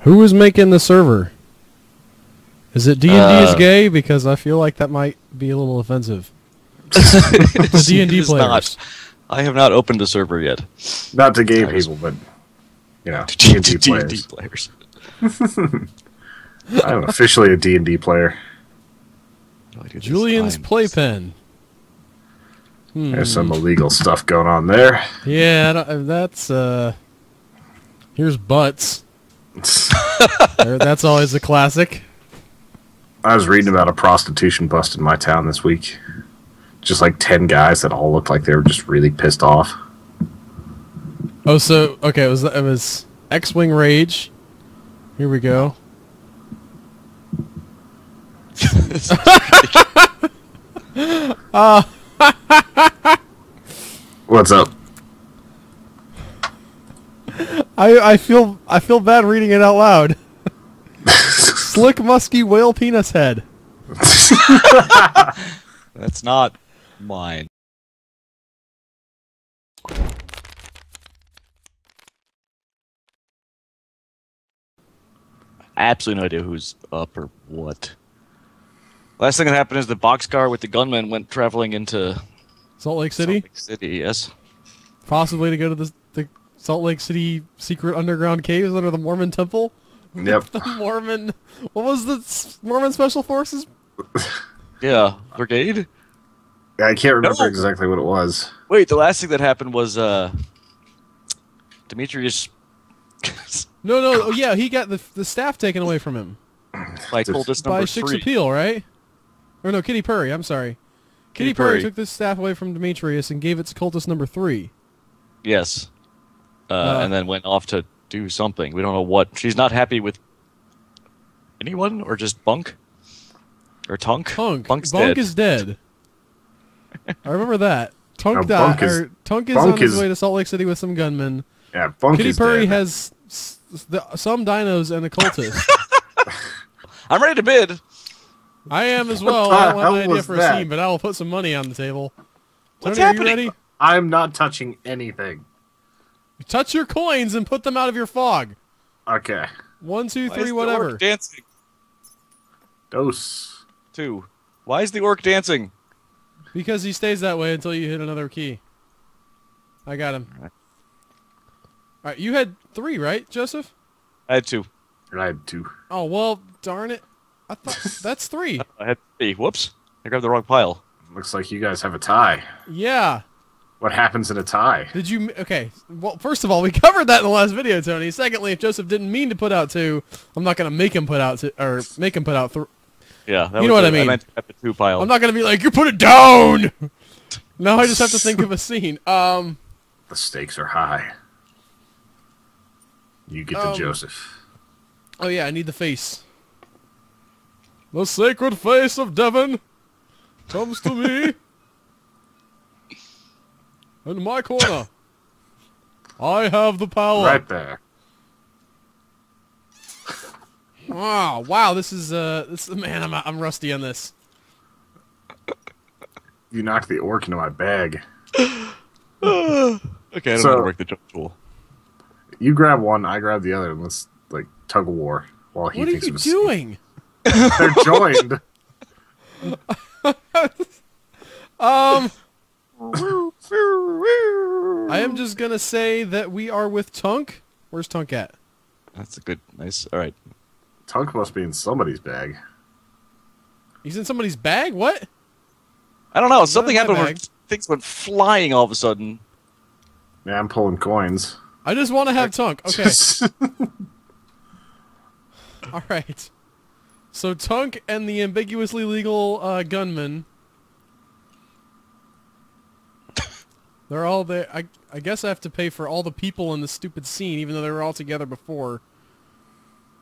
Who is making the server? Is it D&D is gay? Because I feel like that might be a little offensive. The D&D players. Not. I have not opened a server yet. Not to gay people, but you know, D&D players. I'm officially a D&D player. Julian's playpen. There's some illegal stuff going on there. Yeah, that's here's butts. That's always a classic. I was reading about a prostitution bust in my town this week. Just like 10 guys that all looked like they were just really pissed off. Oh, so okay, it was X-Wing Rage. Here we go. What's up? I feel bad reading it out loud. Slick musky whale penis head. That's not mine. Absolutely no idea who's up or what. Last thing that happened is the boxcar with the gunman went traveling into Salt Lake City? Salt Lake City, yes. Possibly to go to the Salt Lake City secret underground caves under the Mormon temple? Yep. The Mormon... What was the Mormon Special Forces? Yeah, brigade? I can't remember exactly what it was. Wait, the last thing that happened was Demetrius... No, oh, yeah, he got the staff taken away from him. By cultist number 3. By Shik's Appeal, right? Or no, Kitty Purry, I'm sorry. Kitty Purry took the staff away from Demetrius and gave it to cultist number 3. Yes. And then went off to do something. We don't know what. She's not happy with anyone, or just Bunk? Or Tunk? Bunk's Bunk dead. is dead. I remember that. Tunk died. Tunk is on his way to Salt Lake City with some gunmen. Yeah, Bunk Kitty is Purry dead. has some dinos and a cultist. I'm ready to bid. I am as well. I don't have an idea for a scene, but I will put some money on the table. What's Tony, happening? are you ready? I'm not touching anything. Touch your coins and put them out of your fog. Okay. 1, 2, Why 3, is the whatever. orc dancing? Dose. 2. Why is the orc dancing? Because he stays that way until you hit another key. I got him. Alright, you had 3, right, Joseph? I had 2. I had 2. Oh, well, darn it. I thought that's 3. I had 3. Whoops. I grabbed the wrong pile. Looks like you guys have a tie. Yeah. What happens in a tie? Did you... Okay. Well, first of all, we covered that in the last video, Tony. Secondly, if Joseph didn't mean to put out 2, I'm not going to make him put out 2, or make him put out 3. Yeah, that you know what I mean. I meant to have the 2 pile. I'm not going to be like, you put it down! Now I just have to think of a scene. The stakes are high. You get to Joseph. Oh yeah, I need the face. The sacred face of Devon comes to me. In my corner. I have the power. Right there. Wow, this is man, I'm rusty on this. You knocked the orc into my bag. Okay, I don't want to work the jump tool. You grab one, I grab the other, and let's like tug of war while he thinks of What are you doing? They're joined. I am just gonna say that we are with Tunk. Where's Tunk at? That's a good, nice. All right. Tunk must be in somebody's bag. He's in somebody's bag? What? I don't know. Something in my happened where bag. things went flying all of a sudden. Yeah, I'm pulling coins. I just want to have Tunk. Okay. All right. So Tunk and the ambiguously legal gunman. They're all there. I guess I have to pay for all the people in the stupid scene, even though they were all together before.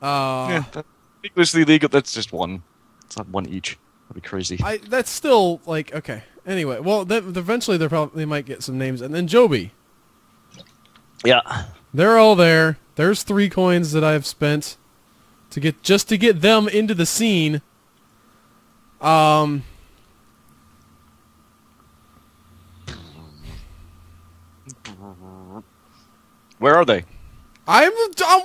Yeah, ambiguously legal. That's just one. It's not one each. That'd be crazy. That's still like okay. Anyway, well, eventually they might get some names, and then Joby. Yeah. They're all there. There's 3 coins that I've spent to get them into the scene. Where are they? I'm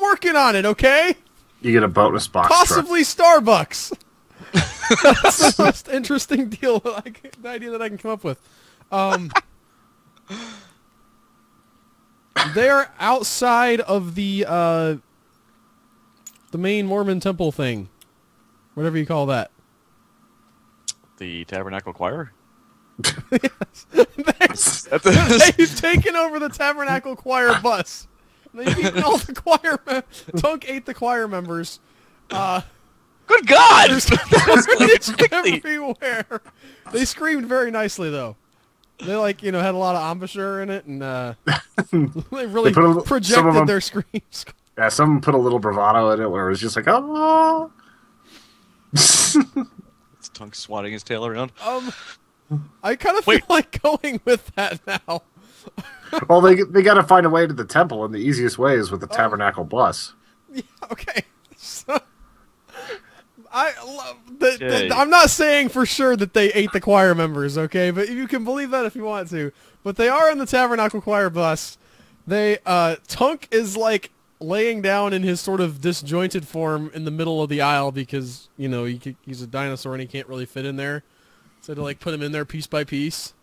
working on it, okay? You get a bonus box possibly truck. Starbucks. That's the most interesting deal. The idea that I can come up with. They're outside of the main Mormon temple thing, whatever you call that. The Tabernacle Choir? Yes. They've taken over the Tabernacle Choir bus. They've eaten all the choir Tunk ate the choir members. Good God! There's everywhere. They screamed very nicely, though. They, had a lot of embouchure in it, and they really projected their screams. Yeah, someone put a little bravado in it where it was just like, oh. It's Tunk swatting his tail around. I kind of feel like going with that now. Well, they got to find a way to the temple, and the easiest way is with the Tabernacle bus. Yeah, okay. So, I'm not saying for sure that they ate the choir members, okay? But you can believe that if you want to. But they are in the Tabernacle Choir bus. Tunk is laying down in his sort of disjointed form in the middle of the aisle because, he's a dinosaur and he can't really fit in there. So to put him in there piece by piece.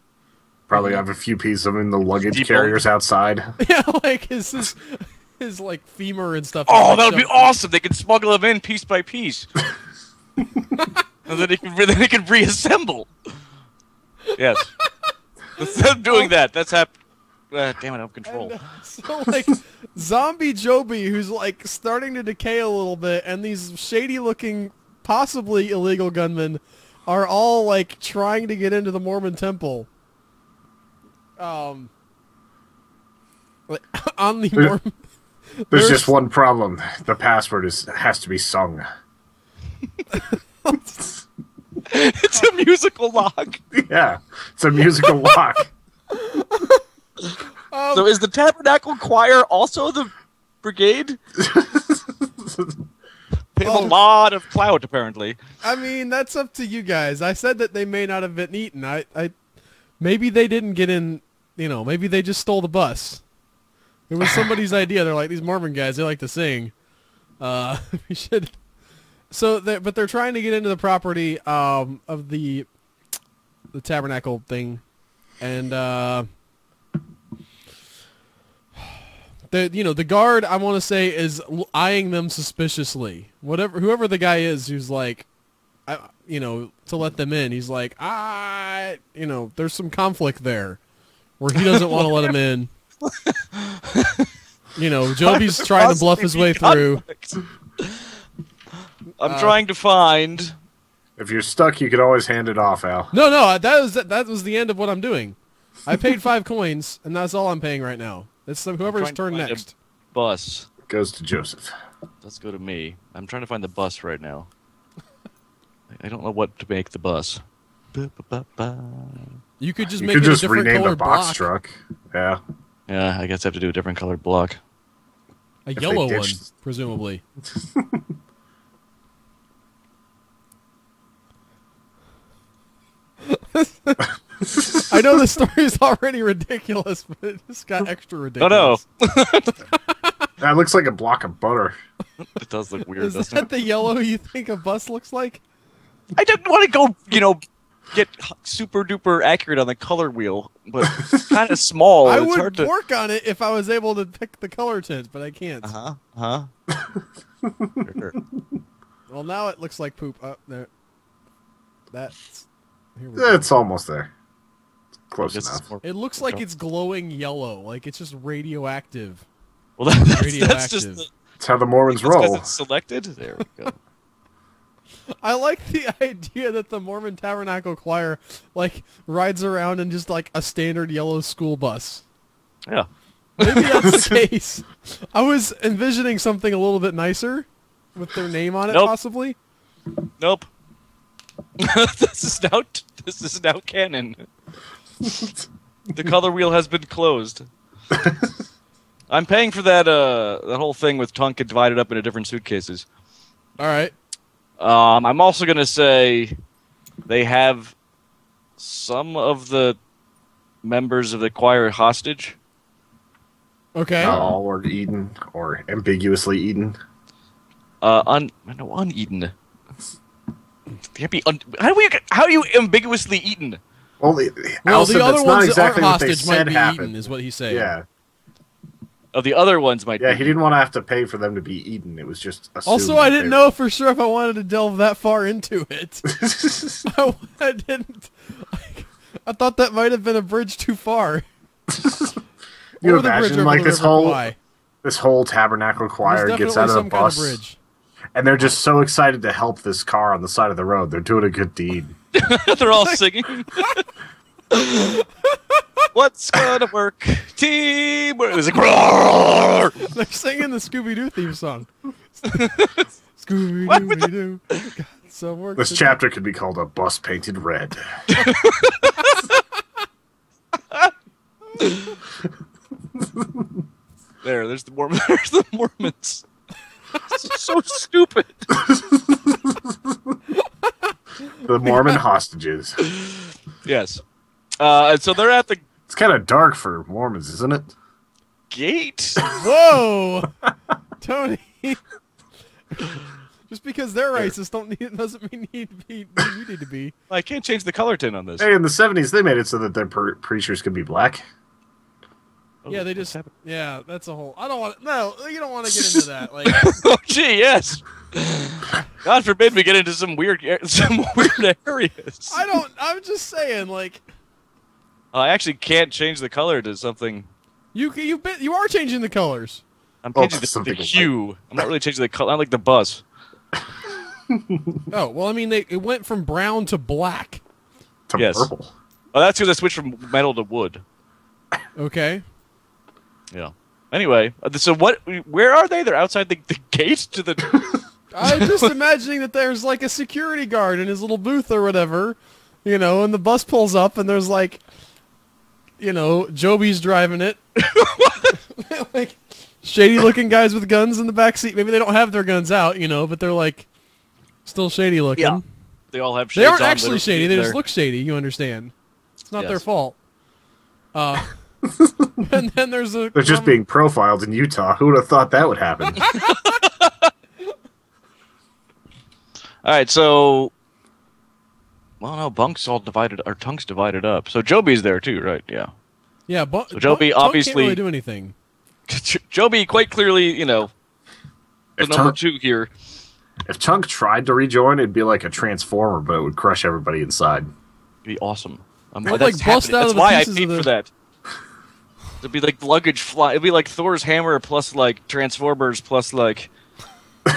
Probably have a few pieces of him in the luggage carriers outside. Yeah, his femur and stuff. Oh, that would be awesome! They could smuggle him in piece by piece, and then they can reassemble. Yes, instead of doing that, that's happened. Damn it, I'm control. And, so Zombie Joby, who's starting to decay a little bit, and these shady-looking, possibly illegal gunmen are all trying to get into the Mormon temple. On the Mormon. There's just one problem. The password has to be sung. It's a musical lock. Yeah, it's a musical lock. So is the Tabernacle Choir also the brigade? They have a lot of clout, apparently. I mean, that's up to you guys. I said that they may not have been eaten. Maybe they didn't get in. Maybe they just stole the bus. It was somebody's idea. They're like, these Mormon guys, they like to sing. We should. But they're trying to get into the property of the Tabernacle thing, and the guard, I want to say, is eyeing them suspiciously. Whoever the guy is who's to let them in. He's like, there's some conflict there, where he doesn't want to let him in. Joby's trying to bluff his way through. I'm trying to find. If you're stuck, you could always hand it off, Al. No, that was the end of what I'm doing. I paid 5 coins, and that's all I'm paying right now. It's whoever's turn next. Bus goes to Joseph. Let's go to me. I'm trying to find the bus right now. I don't know what to make the bus. You could just make it a different rename colored the box block. truck. Yeah. Yeah, I guess I have to do a different colored block. A yellow one, presumably. I know the story is already ridiculous, but it just got extra ridiculous. Oh no! That looks like a block of butter. It does look weird, Is doesn't that it? the yellow you think a bus looks like? I don't want to go, get super duper accurate on the color wheel, but it's kind of small. I It's would hard to... work on it if I was able to pick the color tint, but I can't. Well, now it looks like poop. Up there. That's. Here we go. It's almost there. Close enough. It looks like it's glowing yellow, like it's just radioactive. Well, that's Radioactive. just... That's how the Mormons That's 'cause roll. it's selected? There we go. I like the idea that the Mormon Tabernacle Choir rides around in just a standard yellow school bus. Yeah. Maybe that's the case. I was envisioning something a little bit nicer with their name on it, possibly. Nope. This is now canon. The color wheel has been closed. I'm paying for that whole thing with Tunk divided up into different suitcases. All right. I'm also going to say they have some of the members of the choir hostage. Okay. Not all were eaten or ambiguously eaten. Uneaten. Can't be how are you ambiguously eaten? Well, Allison, the other that's not ones exactly that aren't what they hostage might said be happened. eaten, is what he's saying. Yeah. Oh, the other ones might. Yeah, be he didn't want to have to pay for them to be eaten. It was just assumed. Also, I didn't know for sure if I wanted to delve that far into it. I didn't. I thought that might have been a bridge too far. You Or the bridge imagine over like the this River whole tabernacle Kwai. choir There's gets definitely out of the some kind of bus, bridge. and they're just so excited to help this car on the side of the road. They're doing a good deed. They're all singing. What's gonna work? Teamwork. It was like, roar! They're singing the Scooby-Doo theme song. Scooby-Doo. Got some work This to chapter could be called "A Bus Painted Red." There's the Mormons. There's the Mormons. So stupid. The Mormon hostages. Yes. And so they're at the It's kind of dark for Mormons, isn't it? gate. Whoa, Tony! Just because they're racist doesn't mean you need to be. I can't change the color tint on this. Hey, in the 70s, they made it so that their preachers could be black. Oh, Yeah, they what's just. happening? Yeah, that's a whole. I don't want. No, you don't want to get into that. Like, Oh, gee, yes. God forbid we get into some weird areas. I don't. I'm just saying, like, I actually can't change the color to something. you are changing the colors. I'm Oh, changing the something hue. I'm not really changing the color. I like the bus. Oh well, I mean, it went from brown to black. To Yes. purple. Oh, that's because I switched from metal to wood. Okay. Yeah. Anyway, so what? Where are they? They're outside the gate to the. I'm just imagining that there's like a security guard in his little booth or whatever, and the bus pulls up and there's like, Joby's driving it. Like shady-looking guys with guns in the back seat. Maybe they don't have their guns out, but they're like still shady-looking. Yeah. They all have. They Shades aren't on, actually shady. They they're- just look shady. You understand? It's not their Yes. fault. And then there's a. They're just being profiled in Utah. Who would have thought that would happen? All right, so. Well, no, Bunk's all divided. Our tongue's divided up. So Joby's there too, right? Yeah. Yeah, So Joby Bunk obviously- can't really do anything. Joby quite clearly, the If number Tongue- 2 here. If Chunk tried to rejoin, it'd be like a transformer, but it would crush everybody inside. Be awesome. They would, That's like, bust happening. out That's of the why I pieces paid of the- for that. It'd be like luggage fly. It'd be like Thor's hammer plus like Transformers plus like I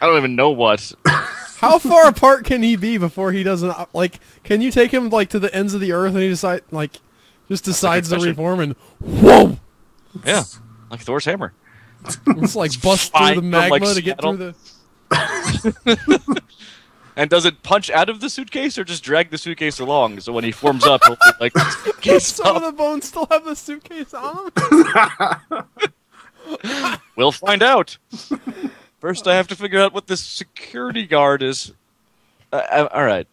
don't even know what. How far apart can he be before he doesn't like? Can you take him like to the ends of the earth and he just decides to question. reform and whoa? Yeah, like Thor's hammer. It's like bust through flying the from, magma like, to get Seattle. through the. And does it punch out of the suitcase or just drag the suitcase along? So when he forms up, he'll be like the suitcase Some of up. the bones still have the suitcase on them. We'll find out. First, I have to figure out what this security guard is. All right.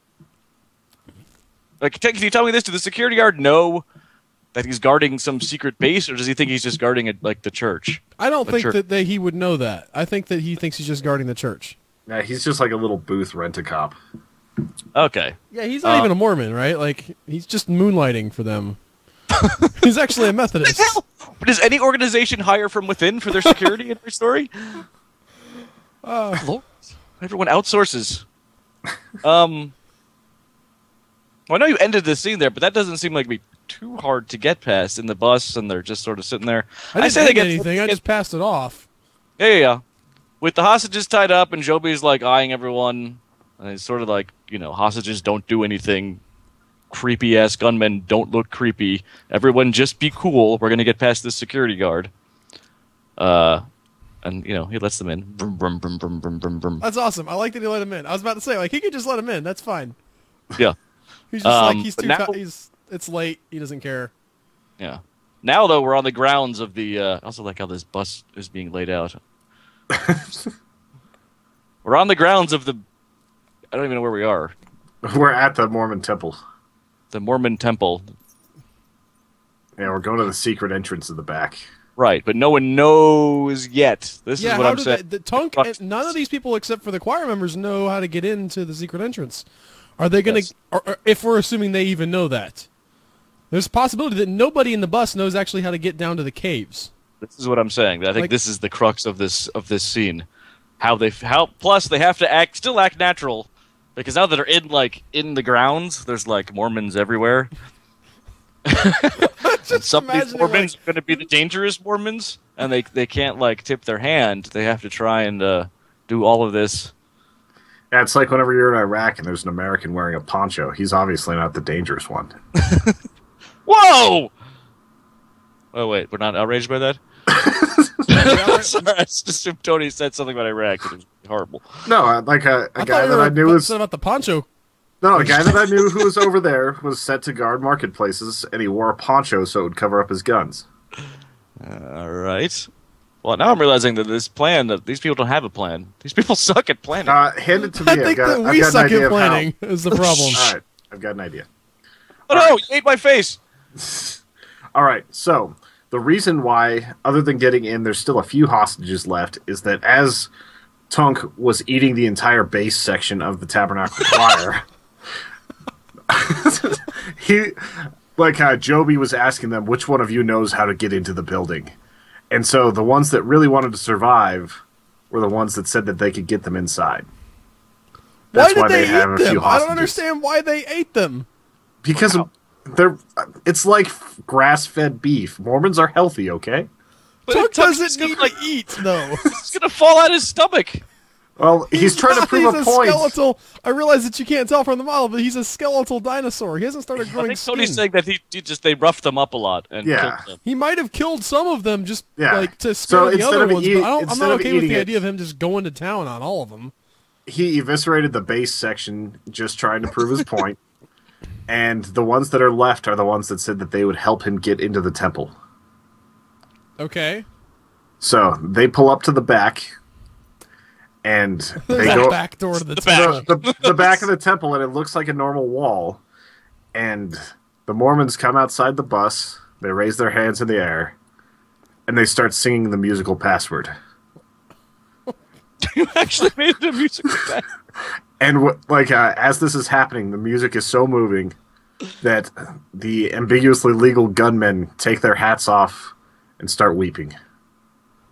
Like, can you tell me this? Does the security guard know that he's guarding some secret base, or does he think he's just guarding the church? I don't think church. that he would know that. I think that he thinks he's just guarding the church. Yeah, he's just like a little booth rent-a-cop. Okay. Yeah, he's not even a Mormon, right? Like he's just moonlighting for them. He's actually a Methodist. But does any organization hire from within for their security in their story? Lord, everyone outsources. Well, I know you ended the scene there, but that doesn't seem like it'd be too hard to get past in the bus, and they're just sort of sitting there. I didn't say say anything. I just passed it off. Yeah. With the hostages tied up, and Joby's like eyeing everyone, and it's sort of like, hostages don't do anything. Creepy ass gunmen don't look creepy. Everyone just be cool. We're gonna get past this security guard. And he lets them in. Brum, brum, brum, brum, brum, brum, brum. That's awesome. I like that he let him in. I was about to say, like, he could just let him in. That's fine. Yeah. He's just like, but now- it's late. He doesn't care. Yeah. Now though, we're on the grounds of the. I also like how this bus is being laid out. We're on the grounds of the. I don't even know where we are. We're at the Mormon temple. The Mormon temple. Yeah, we're going to the secret entrance in the back. Right, but no one knows yet. This is what I'm saying. Tunk, none of these people except for the choir members know how to get into the secret entrance. Are they going to, or if we're assuming they even know that, there's a possibility that nobody in the bus knows actually how to get down to the caves. This is what I'm saying. I think this is the crux of this scene. Plus they have to still act natural, because now that they're in the grounds, there's like Mormons everywhere. And some of these Mormons are going to be the dangerous Mormons, and they can't like tip their hand. They have to try and do all of this. Yeah, it's like whenever you're in Iraq and there's an American wearing a poncho. He's obviously not the dangerous one. Whoa! Oh wait, we're not outraged by that? Sorry, I just assumed Tony said something about Iraq. It was horrible. No, a guy that I knew was about the poncho. No, a guy that I knew who was over there was set to guard marketplaces, and he wore a poncho so it would cover up his guns. All right. Well, now I'm realizing that these people don't have a plan. These people suck at planning. Hand it to me. I think that we suck at planning is the problem. All right, I've got an idea. Oh no, you ate my face! All right, so the reason why, other than getting in, there's still a few hostages left, is that as Tunk was eating the entire base section of the Tabernacle Choir... Joby was asking them, which one of you knows how to get into the building? And so the ones that really wanted to survive were the ones that said that they could get them inside. That's why they have a few hostages. I don't understand why they ate them. Because it's like grass-fed beef. Mormons are healthy, okay? But Tunk doesn't need to eat, though. It's going to fall out his stomach. Well, he's trying to prove a point. Skeletal. I realize that you can't tell from the model, but he's a skeletal dinosaur. He hasn't started growing skin. Tony's saying that they roughed them up a lot and killed them. He might have killed some of them just to spare the other ones, but I'm not okay with the idea of him just going to town on all of them. He eviscerated the base section just trying to prove his point, and the ones that are left are the ones that said that they would help him get into the temple. Okay. So they pull up to the back. And they go back door to the temple. The back of the temple, and it looks like a normal wall. And the Mormons come outside the bus. They raise their hands in the air, and they start singing the musical password. You actually made it a musical password. And as this is happening, the music is so moving that the ambiguously legal gunmen take their hats off and start weeping.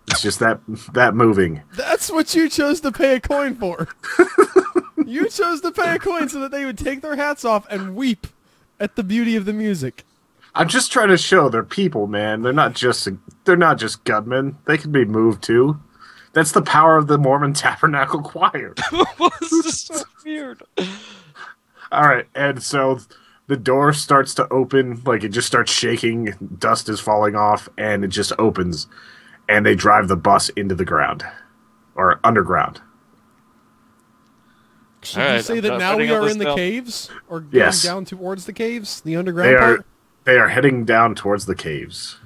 It's just that moving. That's what you chose to pay a coin for. You chose to pay a coin so that they would take their hats off and weep at the beauty of the music. I'm just trying to show they're people, man. They're not just gunmen. They can be moved too. That's the power of the Mormon Tabernacle Choir. This is so weird. All right, and so the door starts to open, it just starts shaking, dust is falling off, and it just opens. And they drive the bus into the ground. Or underground. Should you say that now we are in the caves? Or going down towards the caves? The underground part? They are heading down towards the caves.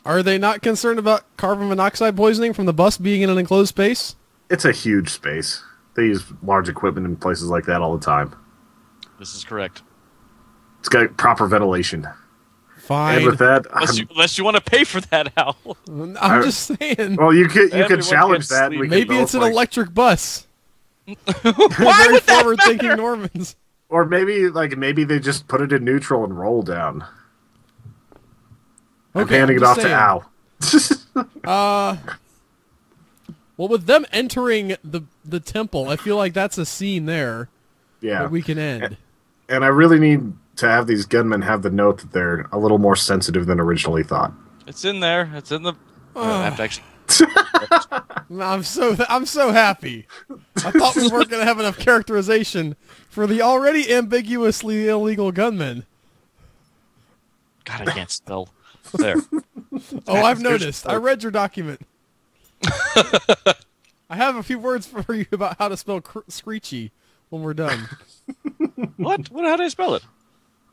Are they not concerned about carbon monoxide poisoning from the bus being in an enclosed space? It's a huge space. They use large equipment in places like that all the time. This is correct. It's got proper ventilation. Fine. And with that, unless you want to pay for that, Al. I'm just saying. Well, you could challenge that. Maybe it's an electric bus. Why would that forward-thinking matter? Normans. Or maybe they just put it in neutral and roll down. I'm handing it off to Al. Well, with them entering the temple, I feel like that's a scene there. Yeah. That we can end. And I really need to have these gunmen have the note that they're a little more sensitive than originally thought. It's in there. It's in the... I have to actually... I'm so happy. I thought we weren't going to have enough characterization for the already ambiguously illegal gunmen. God, I can't spell. There. Oh, I've noticed. I read your document. I have a few words for you about how to spell screechy when we're done. What? How do I spell it?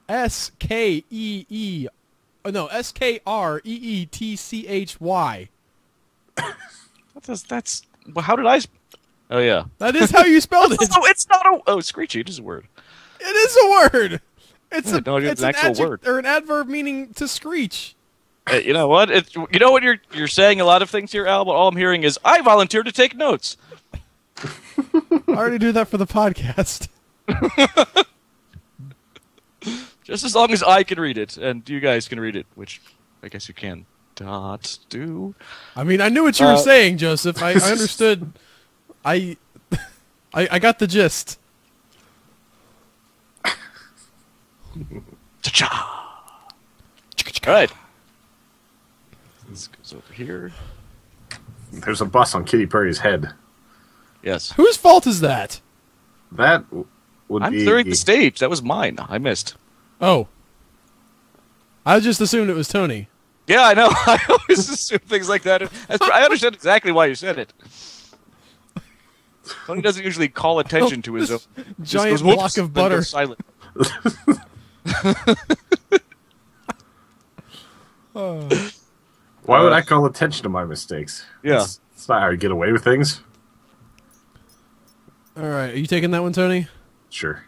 S-K-E-E. No, S-K-R-E-E-T-C-H-Y. That's... Well, how did I... Oh, yeah. That is how you spelled it. Oh, it's not a... Oh, screechy. It is a word. It is a word. It's an actual word. Or an adverb meaning to screech. You know what? You know what? You're saying a lot of things here, Al, but all I'm hearing is, I volunteer to take notes. I already do that for the podcast. Just as long as I can read it, and you guys can read it, which I guess you can not do. I mean, I knew what you were saying, Joseph. I understood. I got the gist. Cha-cha! All right. This goes over here. There's a bus on Kitty Purdy's head. Yes. Whose fault is that? That would I'm be... clearing the stage. That was mine. I missed. Oh. I just assumed it was Tony. Yeah, I know. I always assume things like that. I understand exactly why you said it. Tony doesn't usually call attention to his own giant goes, block of then butter. goes silent. Why would I call attention to my mistakes? Yeah. It's not how you get away with things. All right, are you taking that one, Tony? Sure.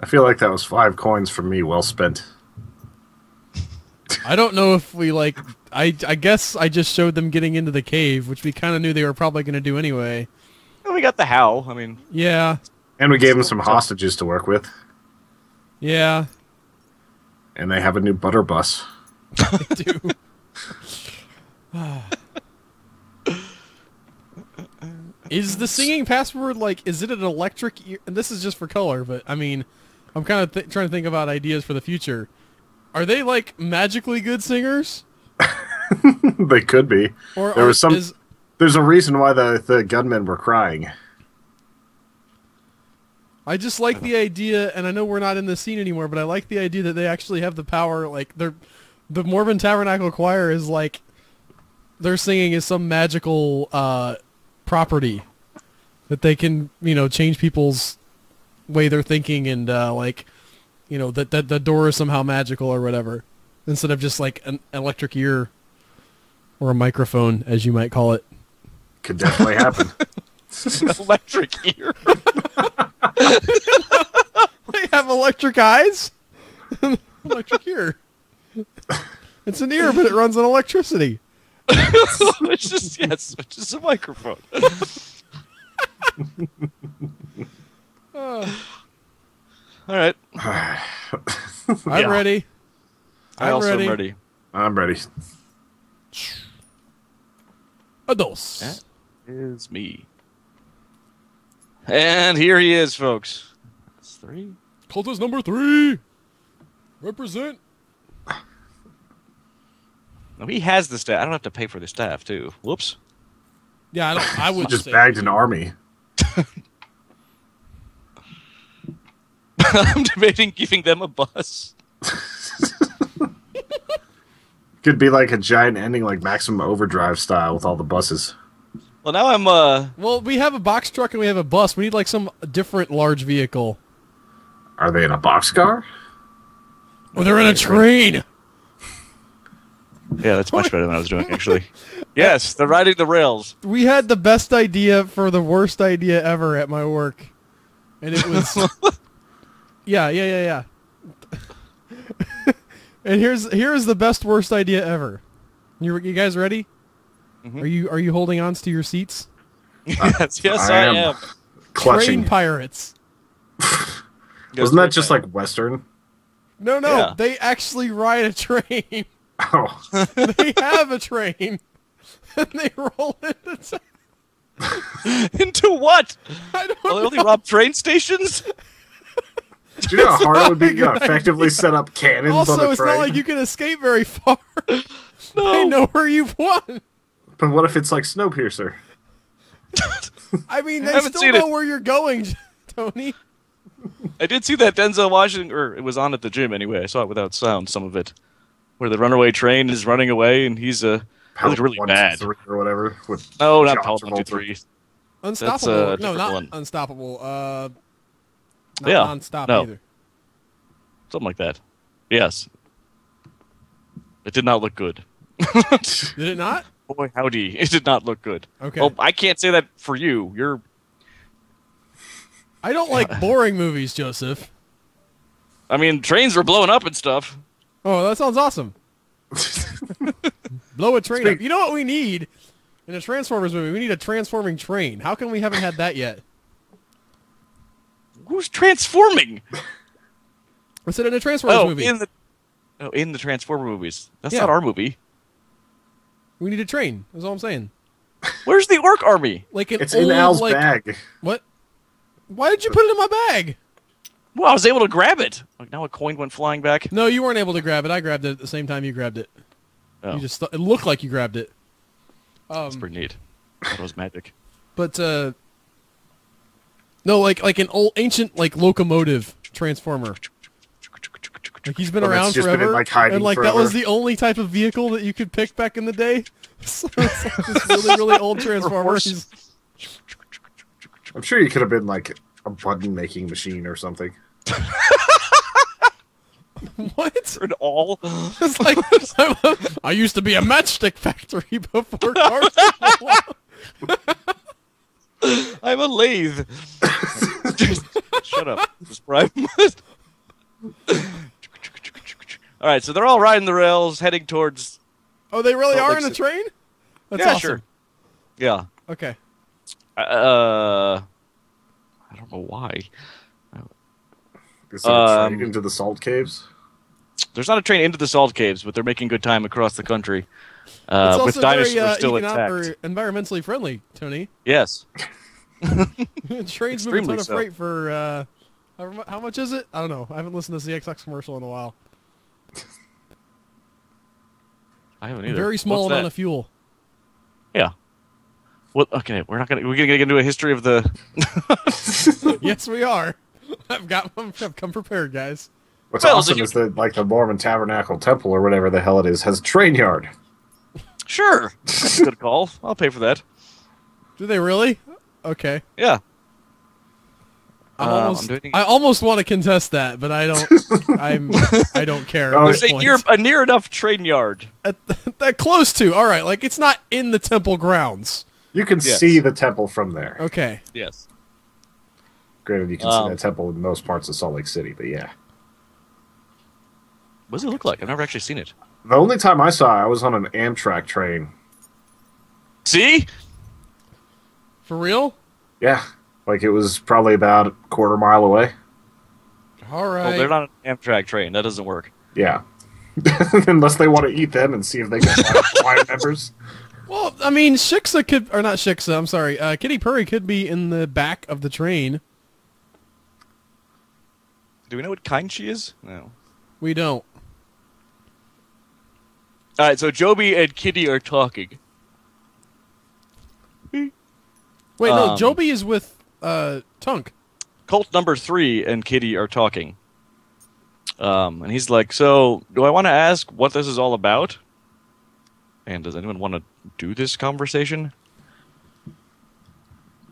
I feel like that was 5 coins from me, well spent. I don't know if we, like... I guess I just showed them getting into the cave, which we kind of knew they were probably going to do anyway. Well, we got the how. I mean... Yeah. And we gave them some hostages to work with. Yeah. And they have a new butter bus. I do. Is the singing password, like, is it an electric ear? And this is just for color, but, I mean, I'm kind of trying to think about ideas for the future. Are they, like, magically good singers? They could be. Or there was some. There's a reason why the gunmen were crying. I just like the idea, and I know we're not in this scene anymore, but I like the idea that they actually have the power, like, the Mormon Tabernacle Choir is, like, their singing is some magical, property that they can, you know, change people's way they're thinking and, like, you know, that the door is somehow magical or whatever, instead of just, like, an electric ear or a microphone, as you might call it. Could definitely happen. Electric ear. They have electric eyes? Electric ear. It's an ear, but it runs on electricity. It's just a microphone. All right. I'm ready. I also am ready. I'm ready. A dos. That is me. And here he is, folks. That's 3. Cultist number 3. Represent. No, he has the staff. I don't have to pay for the staff, too. Whoops. Yeah, I would Just say bagged an army. I'm debating giving them a bus. Could be like a giant ending, like Maximum Overdrive style with all the buses. Well, now I'm, Well, we have a box truck and we have a bus. We need, like, some different large vehicle. Are they in a boxcar? Oh, they're in a train! Yeah, that's much better than I was doing, actually. Yes, they're riding the rails. We had the best idea for the worst idea ever at my work. And it was... Yeah. And here's the best worst idea ever. You guys ready? Mm-hmm. Are you holding on to your seats? Yes, I am. Clutching. Train pirates. Wasn't that just like Western? No, Yeah. they actually ride a train. Oh. They have a train. And they roll into Into what? I don't Well, they only know. rob train stations? Do you know how hard it would be not a to good effectively set up cannons on Also, a it's train? not like you can escape very far. No. They know where you've won. But what if it's like Snowpiercer? I mean, they haven't still seen know it. where you're going, Tony. I did see that Denzel Washington, or it was on at the gym anyway. I saw it without sound, some of it, where the runaway train is running away, and he's he looked really 1, 2, bad. 3 or whatever. With No, not John Pellet 1, 2, Travolta. 3. Unstoppable. a No, different not one. unstoppable. Not Yeah, non-stop no. either. Something like that. Yes. It did not look good. Did it not? Boy, howdy. It did not look good. Okay. Well, I can't say that for you. You're... I don't like boring movies, Joseph. I mean, trains were blowing up and stuff. Oh, that sounds awesome. Blow a train up. You know what we need in a Transformers movie? We need a transforming train. How come we haven't had that yet? Who's transforming? I said in a Transformers movie. In the Transformer movies. That's Yeah. not our movie. We need a train. That's all I'm saying. Where's the Orc Army? Like an It's old, in Al's like, bag. What? Why did you put it in my bag? Well, I was able to grab it. Like now a coin went flying back. No, you weren't able to grab it. I grabbed it at the same time you grabbed it. Oh, You just it looked like you grabbed it. that's pretty neat. That was magic. But no, like an old ancient like locomotive transformer. Like he's been Well, around that's just been forever, in, like, hiding and like that forever. was the only type of vehicle that you could pick back in the day. So it's like this really old transformer. horse. He's- I'm sure you could have been like a button making machine or something. What? An all. It's like I used to be a matchstick factory before cars came along. I'm a lathe. Shut up. This Prime. All right, so they're all riding the rails, heading towards. Oh, they really Salt are Lake in a City. train? That's Yeah, awesome. sure. Yeah. Okay. I don't know why. Is there a train into the salt caves? There's not a train into the salt caves, but they're making good time across the country. It's also With dinosaurs very still economic intact. or environmentally friendly, Tony. Yes. Trains move a ton Extremely of so. freight for how much is it? I don't know. I haven't listened to the ZXX commercial in a while. I haven't either. Very small What's amount that? of fuel. Yeah. Well, okay, we're gonna get into a history of the. Yes, we are. I've come prepared, guys. What's Well, awesome did you- is that like the Mormon Tabernacle Temple or whatever the hell it is has a train yard. Sure. That's a good call. I'll pay for that. Do they really? Okay. Yeah. I almost want to contest that, but I don't. I don't care. Oh, at There's this point. a near enough train yard. That close to. All right, like it's not in the temple grounds. You can Yes. see the temple from there. Okay. Yes. Granted, you can see that temple in most parts of Salt Lake City, but yeah. What does it look like? I've never actually seen it. The only time I saw it, I was on an Amtrak train. See? For real? Yeah. Like, it was probably about a quarter mile away. All Well, right. they're not an Amtrak train. That doesn't work. Yeah. Unless they want to eat them and see if they can find members. Well, I mean, Shiksa could, or not Shiksa, I'm sorry. Kitty Purry could be in the back of the train. Do we know what kind she is? No. We don't. All right, so Joby and Kitty are talking. Wait, no, Um, Joby is with Tunk. Cult number 3 and Kitty are talking. And he's like, so, do I want to ask what this is all about? And does anyone want to do this conversation?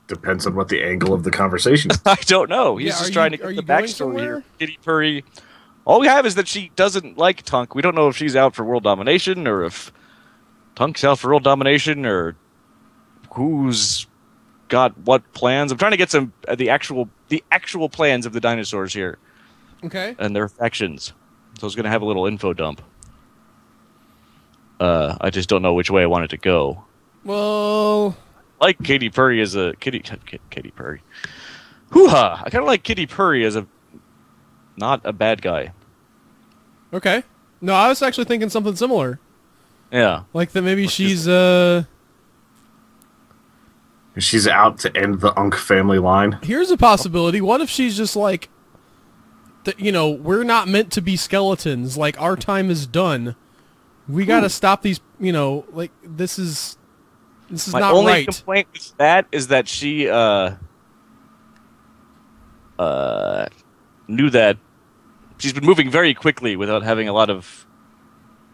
Depends on what the angle of the conversation is. I don't know. He's Yeah, just are trying you- to are get you the going backstory somewhere? here. Kitty Purry. All we have is that she doesn't like Tunk. We don't know if she's out for world domination or if Tunk's out for world domination or who's got what plans. I'm trying to get some the actual plans of the dinosaurs here Okay. and their factions. So I was going to have a little info dump. I just don't know which way I want it to go. Well, Like Katy Perry as a Katy Perry. Hoo-ha! I kind of like Kitty Purry as a not a bad guy. okay. No, I was actually thinking something similar. Yeah. Like that maybe she's, She's out to end the Unk family line. here's a possibility. What if she's just like, we're not meant to be skeletons. Like, our time is done. We gotta stop these, like, this is My not only right. complaint with that is that she knew that she's been moving very quickly without having a lot of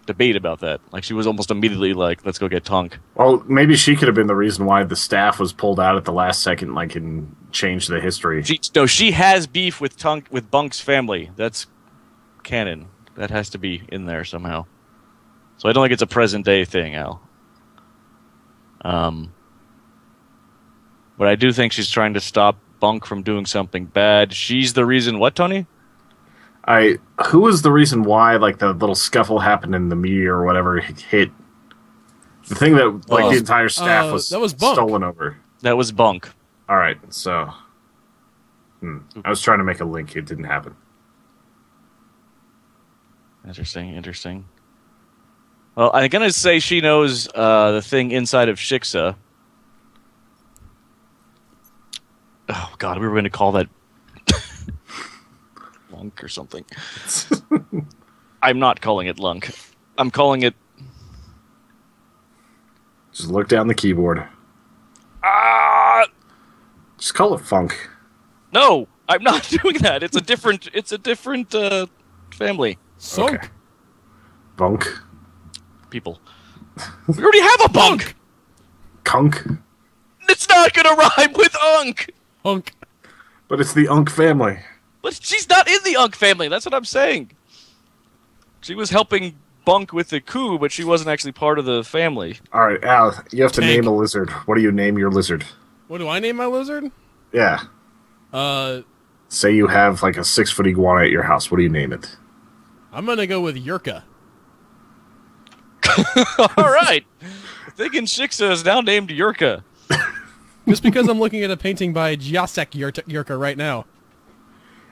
debate about that. Like she was almost immediately like, "Let's go get Tunk." Well, maybe she could have been the reason why the staff was pulled out at the last second, like, and changed the history. She has beef with Tunk with Bunk's family. That's canon. That has to be in there somehow. So I don't think it's a present day thing, Al. But I do think she's trying to stop Bunk from doing something bad. She's the reason. What, Tony? Who was the reason why like the little scuffle happened in the meteor or whatever hit the thing that like the entire staff that was Bunk. stolen over? That was Bunk. All right, so I was trying to make a link. It didn't happen. Interesting. Well, I'm gonna say she knows the thing inside of Shiksa. Oh God, we were going to call that Lunk or something. I'm not calling it Lunk. I'm calling it. Just look down the keyboard. Just call it Funk. No, I'm not doing that. It's a different. It's a different family. Sunk. Okay. Bunk. People. We already have a Bunk. Kunk. It's not gonna rhyme with Unk. Unk. But it's the Unk family. But she's not in the Unk family. That's what I'm saying. She was helping Bunk with the coup, but she wasn't actually part of the family. All right, Al, you have to Tank. name a lizard. What do you name your lizard? What do I name my lizard? Yeah. Say you have like a 6-foot iguana at your house. What do you name it? I'm gonna go with Yurka. All right. Thinking Shiksa is now named Yurka. Just because I'm looking at a painting by Jacek Yurka right now.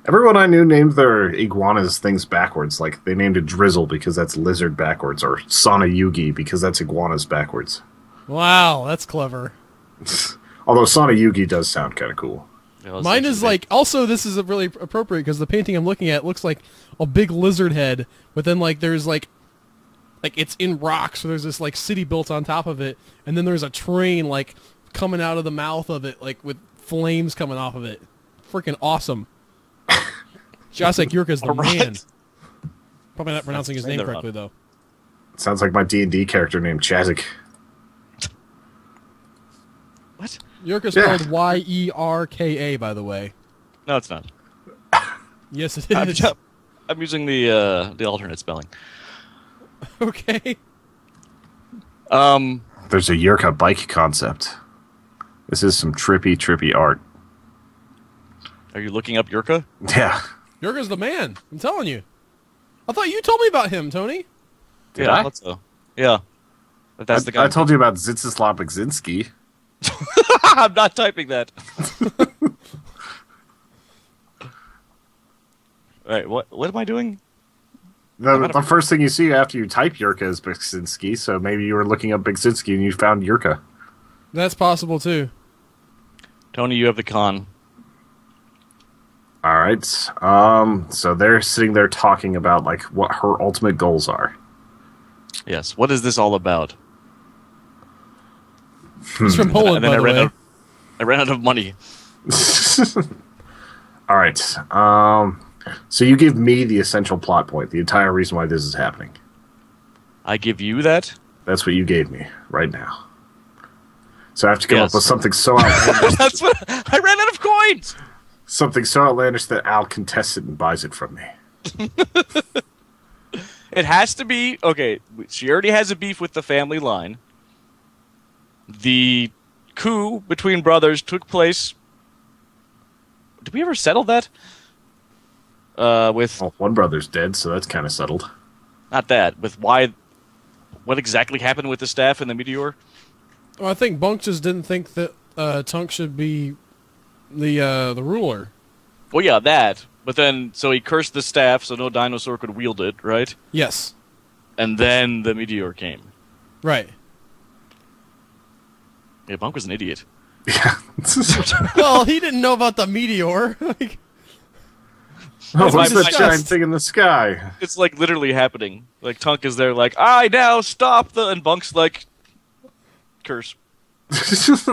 Everyone I knew named their iguanas things backwards. Like, they named it Drizzle because that's lizard backwards, or Sana Yugi because that's iguanas backwards. Wow, that's clever. Although Sana Yugi does sound kind of cool. Yeah, Mine is like, also this is really appropriate because the painting I'm looking at looks like a big lizard head, but then like there's like it's in rocks, so there's this like city built on top of it, and then there's a train like coming out of the mouth of it, like with flames coming off of it. Freaking awesome. Jacek Yurka's the man. Probably not pronouncing his name correctly though. Sounds like my D&D character named Chazzik. What? Yurka's spelled Y-E-R-K-A, by the way. No, it's not. Yes, it is. I'm using the alternate spelling. Okay. There's a Yurka bike concept. This is some trippy art. Are you looking up Yurka? Yeah. Yurka's the man. I'm telling you. I thought you told me about him, Tony. Did I? thought so. Yeah. But that's the guy. I told you about Zdzislaw Bogzinski. I'm not typing that. Alright, what am I doing? The first thing you see after you type Yurka is Bogzinski, so maybe you were looking up Bogzinski and you found Yurka. That's possible, too. Tony, you have the con. All right. So they're sitting there talking about like what her ultimate goals are. Yes. What is this all about? He's from Poland, by the way. I ran out of money. All right. So you give me the essential plot point, the entire reason why this is happening. I give you that? That's what you gave me right now. So I have to come up with something so outlandish. That's what I ran out of coins. Something so outlandish that Al contests it and buys it from me. It has to be okay. She already has a beef with the family line. The coup between brothers took place. Did we ever settle that? With one brother's dead, so that's kind of settled. Not that. With what exactly happened with the staff and the meteor? Well, I think Bunk just didn't think that Tunk should be the ruler. Well, yeah, that. But then, so he cursed the staff so no dinosaur could wield it, right? Yes. And then the meteor came. Right. Yeah, Bunk was an idiot. Yeah. Well, he didn't know about the meteor. Like, what's that giant thing in the sky? It's like literally happening. Like Tunk is there, like, I now stop the, and Bunk's like, curse. Tunk's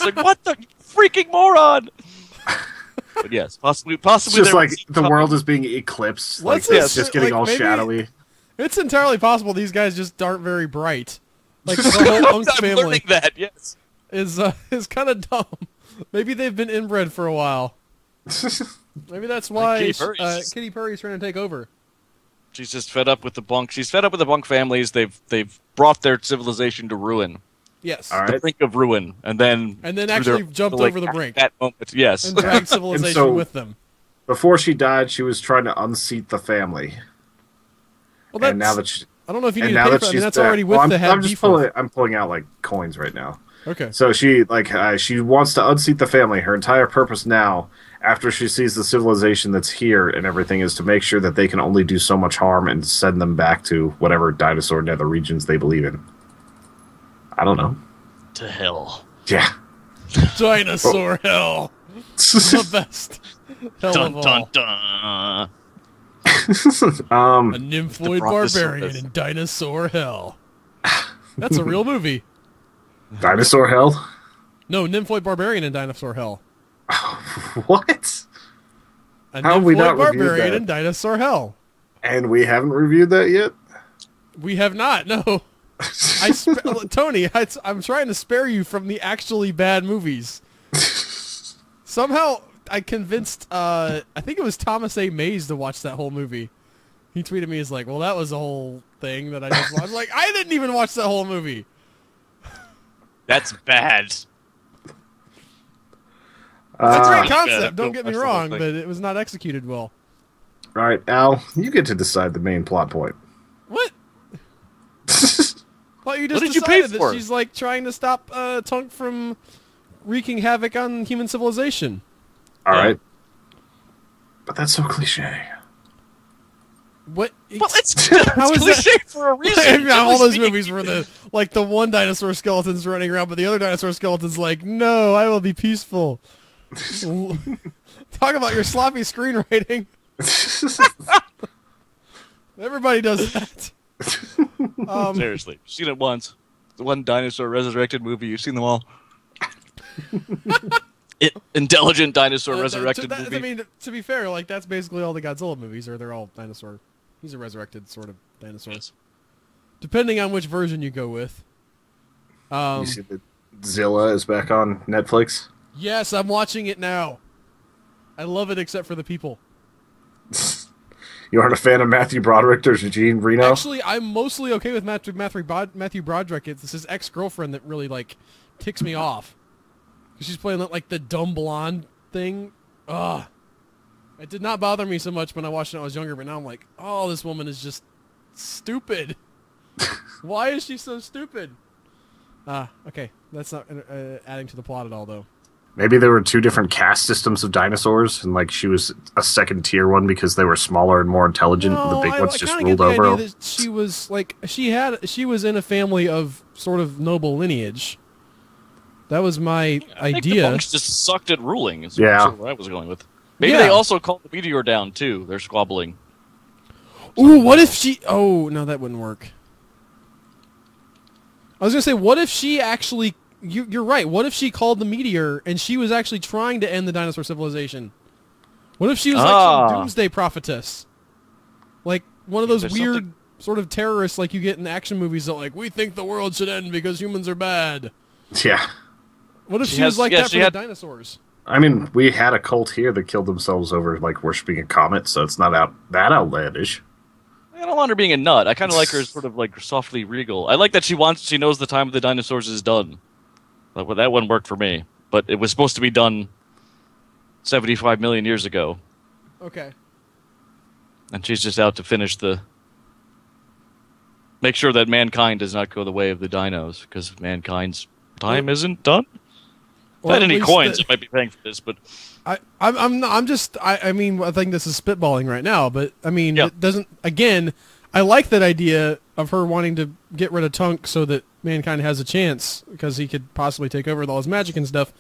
like, what the freaking moron? But yes, possibly. It's just like the world is being eclipsed. Like it's just getting all shadowy. It's entirely possible these guys just aren't very bright. Like the whole Unk family. Learning that, yes. Is kind of dumb. Maybe they've been inbred for a while. Maybe that's why Katy Perry's trying to take over. She's just fed up with the Bunk. She's fed up with the Bunk families. They've brought their civilization to ruin. Yes. All right. The brink of ruin, and then actually jumped over the brink. That moment, yes. And dragged civilization with them. before she died, she was trying to unseat the family. Well, And now that she, I don't know if you and need to now pay that for that. I she's mean, that's dead- already with well, the head I'm just beef with. I'm pulling out like coins right now. Okay. So she she wants to unseat the family. Her entire purpose now, after she sees the civilization that's here and everything, is to make sure that they can only do so much harm and send them back to whatever dinosaur nether regions they believe in. I don't know. To hell. Yeah. Dinosaur hell. The best. Hell Dun of dun all. dun. A nymphoid Brontosaurus. barbarian in dinosaur hell. That's a real movie. Dinosaur hell? No, nymphoid barbarian in dinosaur hell. What? A How have we nymphoid not reviewed barbarian that? in dinosaur hell. And we haven't reviewed that yet? We have not. No. Tony, I'm trying to spare you from the actually bad movies. Somehow, I convinced, I think it was Thomas A. Mays to watch that whole movie. He tweeted me, he's like, well, that was a whole thing that I just watched. I'm like, I didn't even watch that whole movie. That's bad. It's a great Yeah, concept, don't get me that's the whole wrong, thing. but it was not executed well. All right, Al, you get to decide the main plot point. What? Thought you just What did you pay decided for? that she's like trying to stop Tunk from wreaking havoc on human civilization. All Yeah. right. But that's so cliche. What? Well, it's How is cliche for a reason. I mean, all those Generally movies were the one dinosaur skeleton's running around, but the other dinosaur skeleton's like, no, I will be peaceful. Talk about your sloppy screenwriting. Everybody does that. Seriously, you've seen it once. The one dinosaur resurrected movie. You've seen them all. Intelligent dinosaur resurrected movie. I mean, to be fair, like that's basically all the Godzilla movies, or they're all dinosaur. He's a resurrected sort of dinosaur, Yes. depending on which version you go with. You see that Zilla is back on Netflix? Yes, I'm watching it now. I love it, except for the people. You aren't a fan of Matthew Broderick or Eugene Reno? Actually, I'm mostly okay with Matthew Broderick. It's his ex-girlfriend that really like ticks me off. She's playing like the dumb blonde thing. Ugh. It did not bother me so much when I watched it when I was younger, but now I'm like, oh, this woman is just stupid. Why is she so stupid? Okay. That's not adding to the plot at all, though. Maybe there were two different caste systems of dinosaurs, and like she was a second tier one because they were smaller and more intelligent, and the big ones just kinda ruled get the over. idea that she was like she was in a family of sort of noble lineage. That was my I think the idea. monks just sucked at ruling. Is Yeah. sort of what I was going with. Maybe Yeah. they also called the meteor down too. They're squabbling. Ooh, what if she... Oh, no, that wouldn't work. I was going to say, what if she actually... You're right. What if she called the meteor and she was actually trying to end the dinosaur civilization? What if she was actually a doomsday prophetess? Like, one of those There's weird something- sort of terrorists like you get in action movies that like, we think the world should end because humans are bad. Yeah. What if She she was has- like yeah, that she for had- the dinosaurs? I mean, we had a cult here that killed themselves over like worshipping a comet, so it's not that outlandish. I don't want her being a nut. I kind of like her as sort of like softly regal. I like that she knows the time of the dinosaurs is done. Well, that one worked for me, but it was supposed to be done 75 million years ago, Okay. and she's just out to finish make sure that mankind does not go the way of the dinos, because mankind's time isn't done. If I Well, had at any least coins, the- I might be paying for this, but I mean, I think this is spitballing right now, but I mean, Yeah. it doesn't, again, I like that idea of her wanting to get rid of Tunk so that mankind has a chance, because he could possibly take over with all his magic and stuff.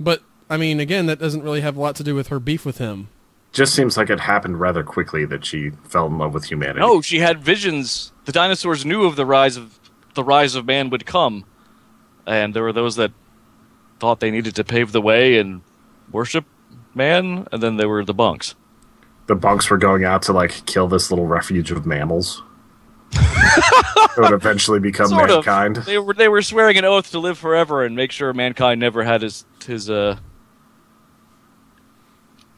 But, I mean, again, that doesn't really have a lot to do with her beef with him. Just seems like it happened rather quickly that she fell in love with humanity. no, she had visions. The dinosaurs knew of the rise of man would come, and there were those that thought they needed to pave the way and worship man, and then there were the bunks. The bunks were going out to like kill this little refuge of mammals. It would eventually become Sort of. mankind. They were swearing an oath to live forever and make sure mankind never had his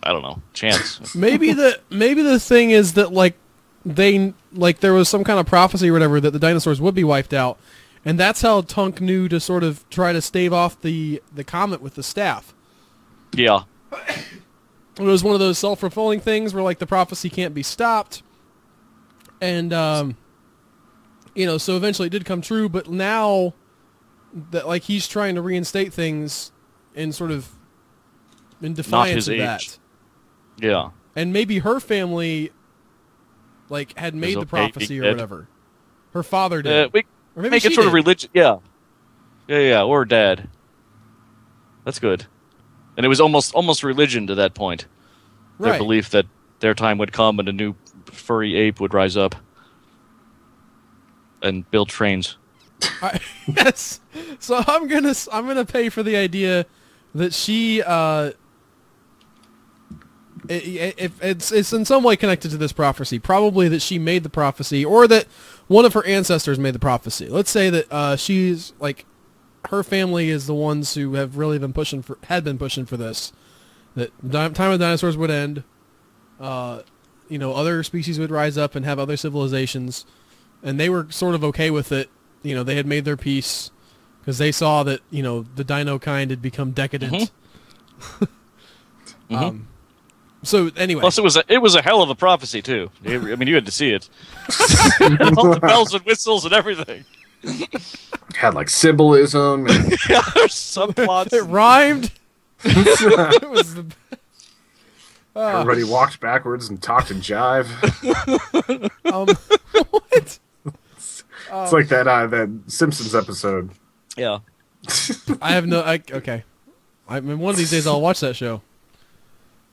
I don't know, chance. Maybe the thing is that, like, there was some kind of prophecy or whatever that the dinosaurs would be wiped out, and that's how Tunk knew to sort of try to stave off the comet with the staff. Yeah. it was one of those self-fulfilling things where like the prophecy can't be stopped, and you know, so eventually it did come true. But now that like he's trying to reinstate things in sort of in defiance of that. Yeah. And maybe her family like had made the prophecy or whatever. Her father did. We or maybe make it she sort of did. religious. Yeah. Yeah, or dad. That's good. And it was almost religion to that point. Their Right. belief that their time would come and a new furry ape would rise up and build trains. Yes. So I'm gonna pay for the idea that she if it's in some way connected to this prophecy, probably that she made the prophecy or that one of her ancestors made the prophecy. Let's say that she's like her family is the ones who have really been pushing for this. That time of dinosaurs would end. You know, other species would rise up and have other civilizations, and they were sort of okay with it. You know, they had made their peace because they saw that, you know, the dino kind had become decadent. So anyway, Plus, it was a hell of a prophecy too. I mean, you had to see it. All the bells and whistles and everything. Had like symbolism. And Yeah, there's subplots. it rhymed. It was the everybody walked backwards and talked and jive. what? It's like that Simpsons episode. Yeah. I have no. Okay. I mean, one of these days I'll watch that show.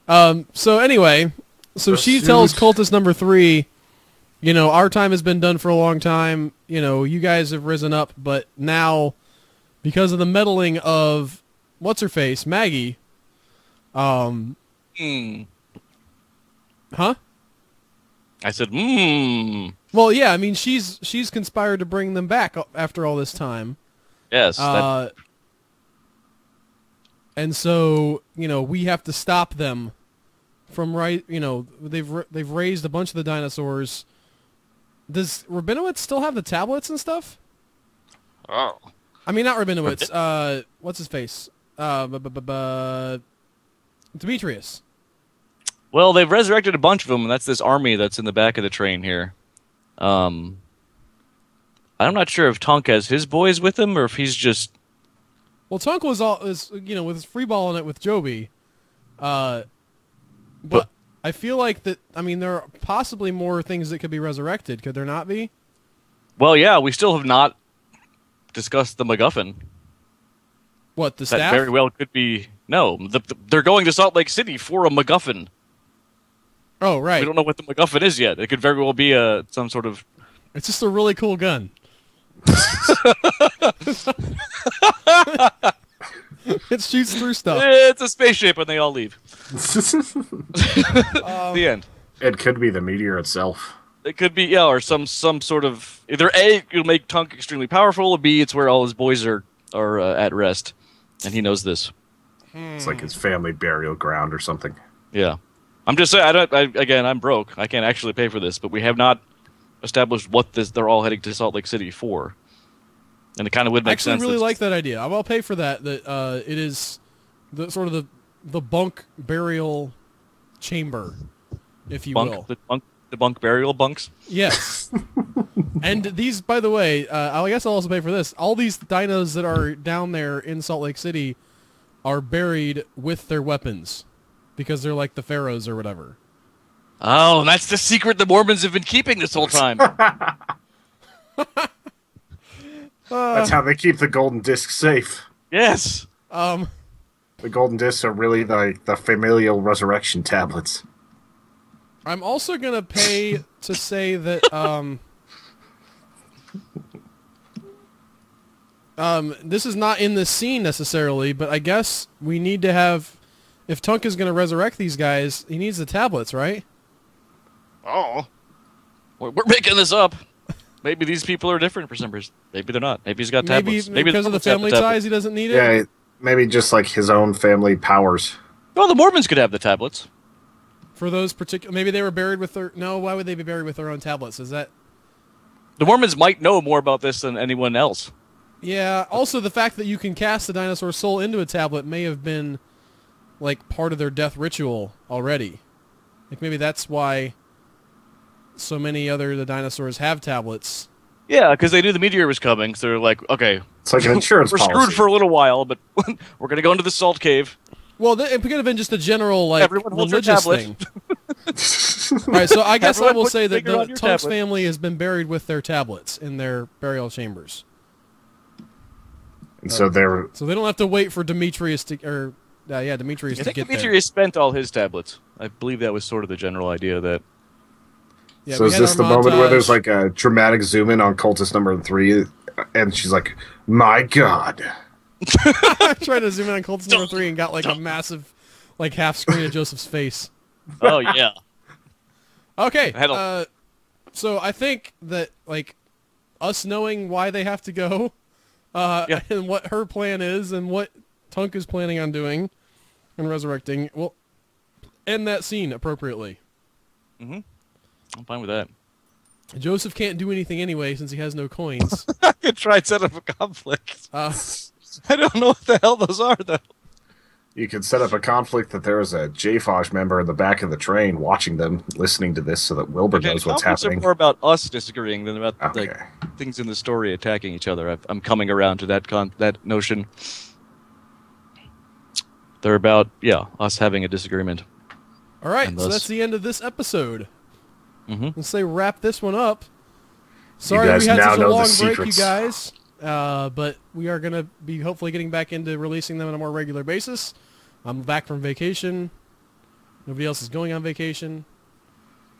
So anyway, so she tells cultist number 3, you know, our time has been done for a long time. You know, you guys have risen up, but now, because of the meddling of what's her face, Maggie. Huh? I said, Well, yeah. I mean, she's conspired to bring them back after all this time. Yes. And so, you know, we have to stop them from you know, they've raised a bunch of the dinosaurs. Does Rabinowitz still have the tablets and stuff? Oh. I mean, not Rabinowitz. What's his face? Demetrius. Well, they've resurrected a bunch of them, and that's this army that's in the back of the train here. I'm not sure if Tonk has his boys with him or if he's just... Well, Tonk was you know, with freeballing it with Joby. But I feel like that, I mean, there are possibly more things that could be resurrected. Could there not be? Well, yeah, we still have not discussed the MacGuffin. What, the That staff? very well could be... No, they're going to Salt Lake City for a MacGuffin. Oh, right. We don't know what the MacGuffin is yet. It could very well be some sort of... It's just a really cool gun. It shoots through stuff. It's a spaceship and they all leave. The end. It could be the meteor itself. It could be, yeah, or some sort of... Either A, it'll make Tunk extremely powerful, or B, it's where all his boys are at rest. And he knows this. It's like his family burial ground or something. Yeah. I'm just saying, again, I'm broke. I can't actually pay for this, but we have not established what they're all heading to Salt Lake City for. And it kind of would make sense. I actually really like that idea. I'll pay for that. That it is the sort of the bunk burial chamber, if you will. The bunk burial bunks? Yes. And these, by the way, I guess I'll also pay for this. All these dinos that are down there in Salt Lake City are buried with their weapons because they're like the pharaohs or whatever. Oh, that's the secret the Mormons have been keeping this whole time. That's how they keep the golden disc safe. Yes. The golden discs are really the familial resurrection tablets. I'm also going to pay to say that this is not in this scene necessarily, but I guess we need to have... If Tunk is going to resurrect these guys, he needs the tablets, right? Oh. We're making this up. Maybe these people are different for some reason. Maybe they're not. Maybe he's got tablets. Maybe because of the family ties, he doesn't need it? Yeah, maybe just like his own family powers. Well, the Mormons could have the tablets. For those particular... Maybe they were buried with their... No, why would they be buried with their own tablets? Is that... The Mormons might know more about this than anyone else. Yeah, also the fact that you can cast the dinosaur soul into a tablet may have been like part of their death ritual already. Like maybe that's why so many the dinosaurs have tablets. Yeah, because they knew the meteor was coming, so they're like, okay, It's like an insurance we're policy. screwed for a little while, but we're gonna go into the salt cave. Well, it could have been just a general like Everyone holds their religious tablet. thing. All right, so I guess I Everyone will put say your that finger the on your Tunks tablet. family has been buried with their tablets in their burial chambers. And so they're So they don't have to wait for Demetrius to, Demetrius I to think get Demetrius spent all his tablets. I believe that was sort of the general idea that. there. Yeah, so we is had this our the moment where there's montage. like a dramatic zoom in on cultist number 3, and she's like, "My God." I tried to zoom in on Colts number 3 and got like a massive, like half screen of Joseph's face. Oh yeah. Okay, I had so I think that like us knowing why they have to go, Yeah. and what her plan is, and what Tunk is planning on doing and resurrecting, will end that scene appropriately. I'm fine with that. Joseph can't do anything anyway since he has no coins. I could try and set up a conflict. I don't know what the hell those are though. You could set up a conflict that there is a JFOJ member in the back of the train watching them, listening to this, so that Wilbur knows what's conflicts happening. are more about us disagreeing than about Okay. like things in the story attacking each other. I'm coming around to that notion. They're about us having a disagreement. All right, And so thus- that's the end of this episode. Mhm. Let's say wrap this one up. Sorry guys we had now such a know the long break, you secrets. guys. But we are going to be hopefully getting back into releasing them on a more regular basis. I'm back from vacation. Nobody else is going on vacation.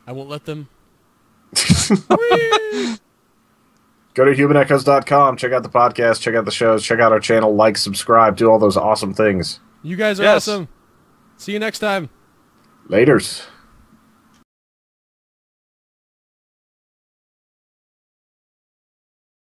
I won't let them. Whee! Go to humanechoes.com, check out the podcast, check out the shows, check out our channel, like, subscribe, do all those awesome things. You guys are Yes. awesome. See you next time. Laters.